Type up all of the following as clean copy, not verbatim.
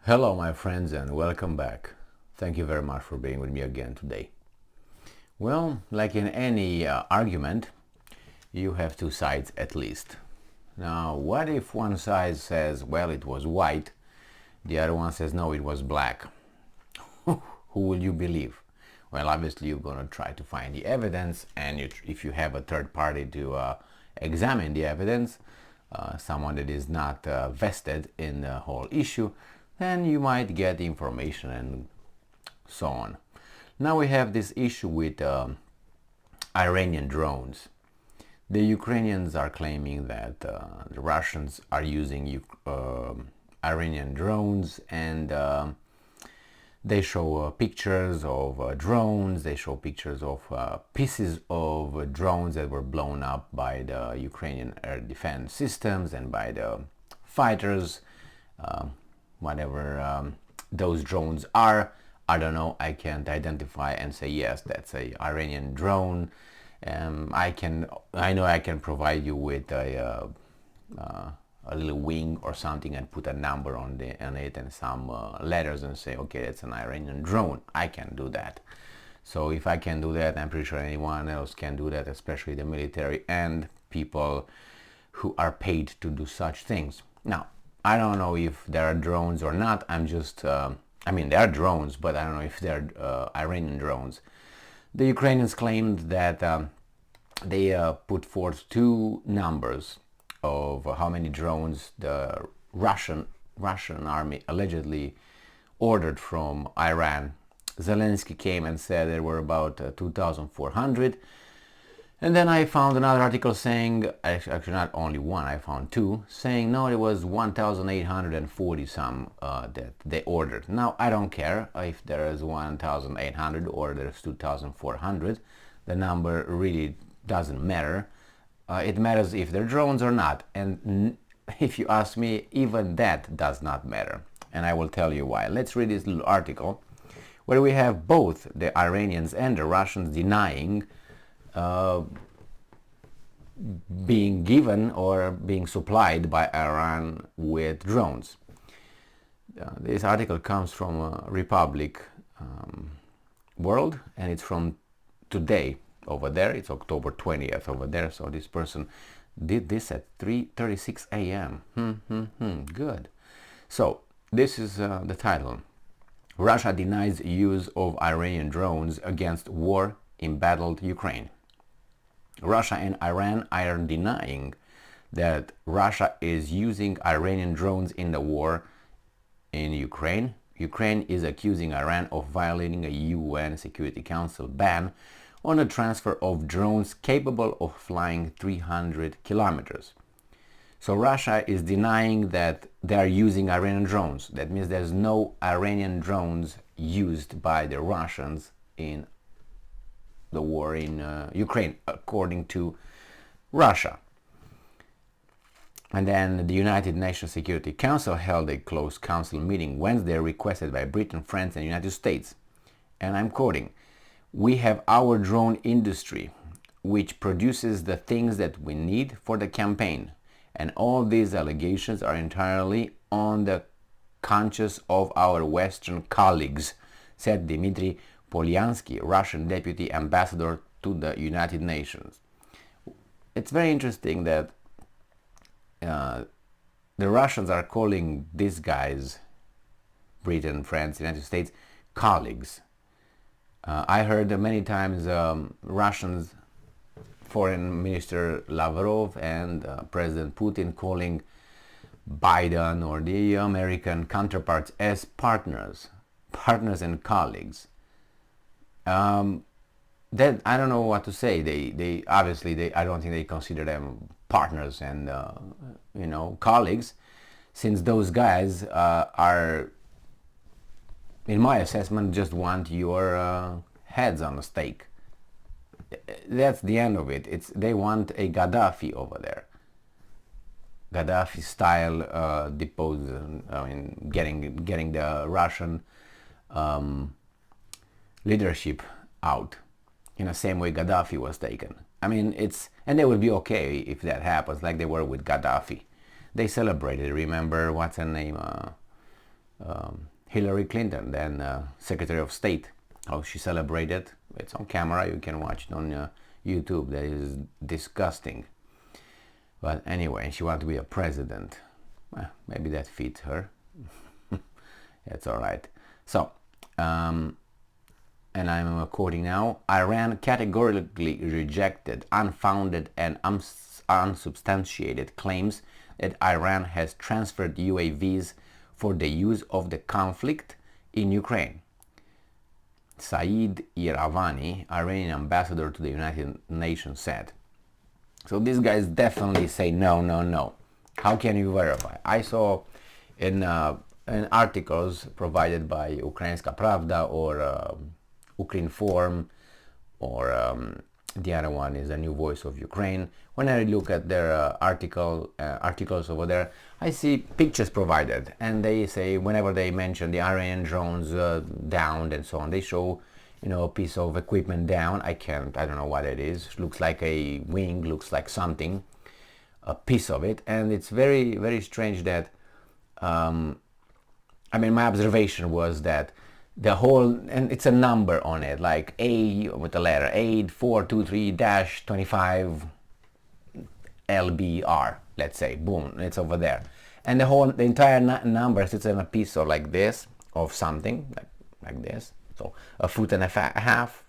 Hello my friends and welcome back. Thank you very much for being with me again today. Well, like in any argument, you have two sides at least. Now, what if one side says, well, it was white, the other one says, no, it was black? Who will you believe? Well, obviously you're going to try to find the evidence, and if you have a third party to examine the evidence, someone that is not vested in the whole issue, then you might get information and so on. Now we have this issue with Iranian drones. The Ukrainians are claiming that the Russians are using Iranian drones, and they show pictures of drones, they show pictures of pieces of drones that were blown up by the Ukrainian air defense systems and by the fighters, whatever those drones are. I don't know, I can't identify and say yes, that's a Iranian drone. I know I can provide you with a little wing or something and put a number on it and some letters and say, okay, that's an Iranian drone. I can do that. So if I can do that, I'm pretty sure anyone else can do that, especially the military and people who are paid to do such things. Now, I don't know if there are drones or not. I'm just, I mean, there are drones, but I don't know if they're Iranian drones. The Ukrainians claimed that they put forth two numbers of how many drones the Russian army allegedly ordered from Iran. Zelensky came and said there were about 2,400. And then I found another article saying, actually not only one, I found two, saying no, it was 1,840 some that they ordered. Now, I don't care if there is 1,800 or there's 2,400. The number really doesn't matter. It matters if they're drones or not. And if you ask me, even that does not matter. And I will tell you why. Let's read this little article where we have both the Iranians and the Russians denying being given or being supplied by Iran with drones. This article comes from Republic World, and it's from today over there. It's October 20th over there. So this person did this at 3:36 a.m. Good. So this is the title. Russia denies use of Iranian drones against war-embattled Ukraine. Russia and Iran are denying that Russia is using Iranian drones in the war in Ukraine. Ukraine is accusing Iran of violating a UN Security Council ban on the transfer of drones capable of flying 300 kilometers. So Russia is denying that they are using Iranian drones. That means there's no Iranian drones used by the Russians in the war in Ukraine, according to Russia. And then the United Nations Security Council held a closed council meeting Wednesday requested by Britain, France and the United States. And I'm quoting, "We have our drone industry, which produces the things that we need for the campaign. And all these allegations are entirely on the conscience of our Western colleagues," said Dmitry Polyansky, Russian deputy ambassador to the United Nations. It's very interesting that the Russians are calling these guys, Britain, France, United States, colleagues. I heard many times Russians Foreign Minister Lavrov and President Putin calling Biden or the American counterparts as partners and colleagues. Then I don't know what to say. They obviously I don't think they consider them partners and colleagues, since those guys are, in my assessment, just want your heads on a stake. That's the end of it. They want a Gaddafi over there. Gaddafi style deposed, getting the Russian leadership out in the same way Gaddafi was taken. I mean, and they would be okay if that happens, like they were with Gaddafi. They celebrated, remember, what's her name? Hillary Clinton, then Secretary of State, how she celebrated. It's on camera, you can watch it on YouTube. That is disgusting. But anyway, she wanted to be a president. Well, maybe that fits her. That's all right. So, and I'm quoting now, Iran categorically rejected unfounded and unsubstantiated claims that Iran has transferred UAVs for the use of the conflict in Ukraine. Saeed Iravani, Iranian ambassador to the United Nations, said. So these guys definitely say no, no, no. How can you verify? I saw in articles provided by Ukrainska Pravda or Ukrinform, or the other one is a New Voice of Ukraine. When I look at their articles over there, I see pictures provided, and they say whenever they mention the Iranian drones downed and so on, they show, you know, a piece of equipment down. I don't know what it is. Looks like a wing, looks like something, a piece of it, and it's very, very strange that. I mean, my observation was that the whole, and it's a number on it, like A with the letter 8423-25 LBR, let's say, boom, it's over there. And the entire number sits in a piece of like this, of something, like this. So a foot and a half,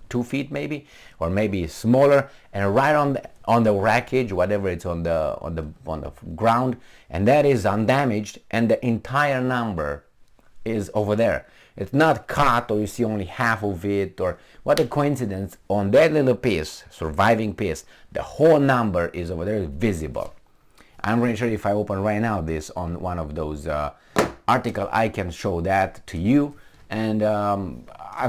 2 feet maybe, or maybe smaller, and right on the wreckage, whatever it's on the ground, and that is undamaged, and the entire number is over there. It's not cut, or you see only half of it, or what a coincidence. On that little piece, surviving piece, the whole number is over there, visible. I'm really sure if I open right now this on one of those articles, I can show that to you. And I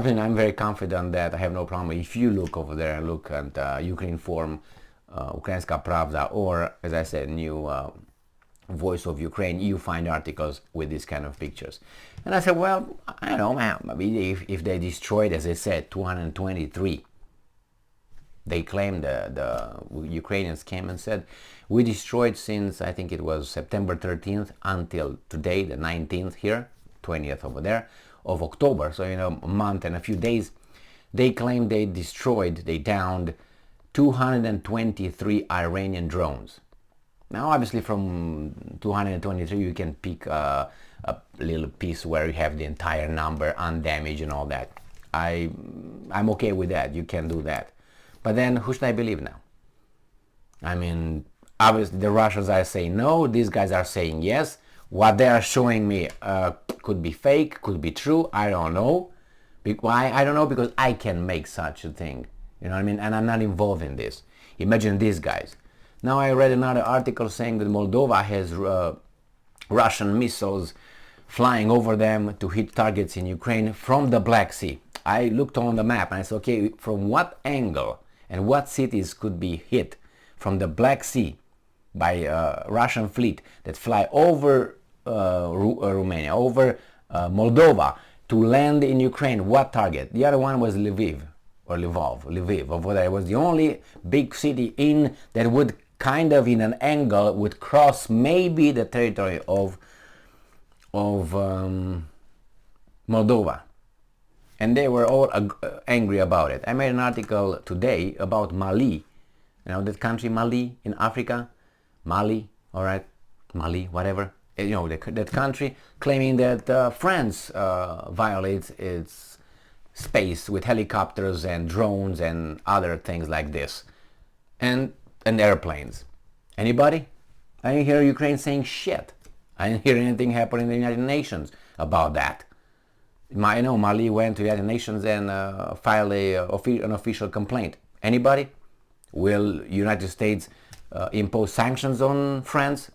mean, I'm very confident that I have no problem if you look over there and look at Ukrinform, Ukrainska Pravda, or, as I said, New Voice of Ukraine, you find articles with these kind of pictures. And I said, well, I don't know, man, maybe if they destroyed, as I said, 223, they claimed, the Ukrainians came and said, we destroyed since, I think it was September 13th until today, the 19th here, 20th over there, of October, so, you know, a month and a few days. They claimed they downed 223 Iranian drones. Now, obviously, from 223, you can pick a little piece where you have the entire number undamaged and all that. I'm okay with that. You can do that. But then, who should I believe now? I mean, obviously, the Russians are saying no. These guys are saying yes. What they are showing me could be fake, could be true. I don't know. Why? I don't know, because I can make such a thing. You know what I mean? And I'm not involved in this. Imagine these guys. Now I read another article saying that Moldova has Russian missiles flying over them to hit targets in Ukraine from the Black Sea. I looked on the map and I said, okay, from what angle and what cities could be hit from the Black Sea by Russian fleet that fly over Romania, over Moldova to land in Ukraine? What target? The other one was Lviv, over there. It was the only big city in that would kind of in an angle would cross maybe the territory of Moldova, and they were all angry about it. I made an article today about Mali, you know, that country Mali in Africa, Mali, all right, Mali, whatever, you know, that country, claiming that France violates its space with helicopters and drones and other things like this, and airplanes. Anybody? I didn't hear Ukraine saying shit. I didn't hear anything happen in the United Nations about that. I know Mali went to the United Nations and filed an official complaint. Anybody? Will United States impose sanctions on France?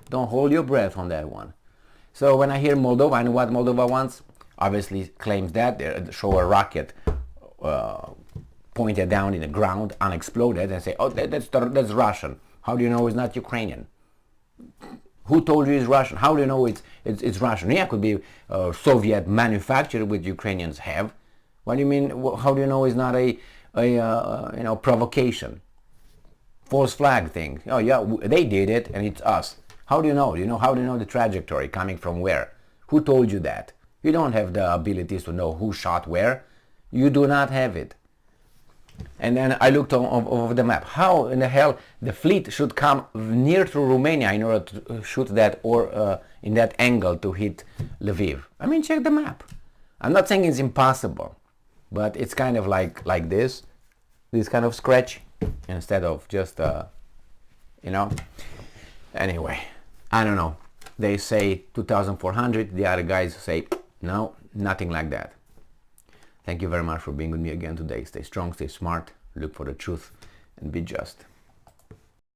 Don't hold your breath on that one. So when I hear Moldova, I know what Moldova wants. Obviously claims that they show a rocket pointed down in the ground, unexploded, and say, oh, that's Russian. How do you know it's not Ukrainian? Who told you it's Russian? How do you know it's Russian? Yeah, it could be Soviet manufactured, which Ukrainians have. What do you mean? How do you know it's not a provocation? False flag thing. Oh yeah, they did it, and it's us. How do you know? How do you know the trajectory coming from where? Who told you that? You don't have the abilities to know who shot where. You do not have it. And then I looked over the map. How in the hell the fleet should come near to Romania in order to shoot that, or in that angle to hit Lviv? I mean, check the map. I'm not saying it's impossible, but it's kind of like this kind of scratch instead of just you know. Anyway, I don't know. They say 2,400. The other guys say no, nothing like that. Thank you very much for being with me again today. Stay strong, stay smart, look for the truth, and be just.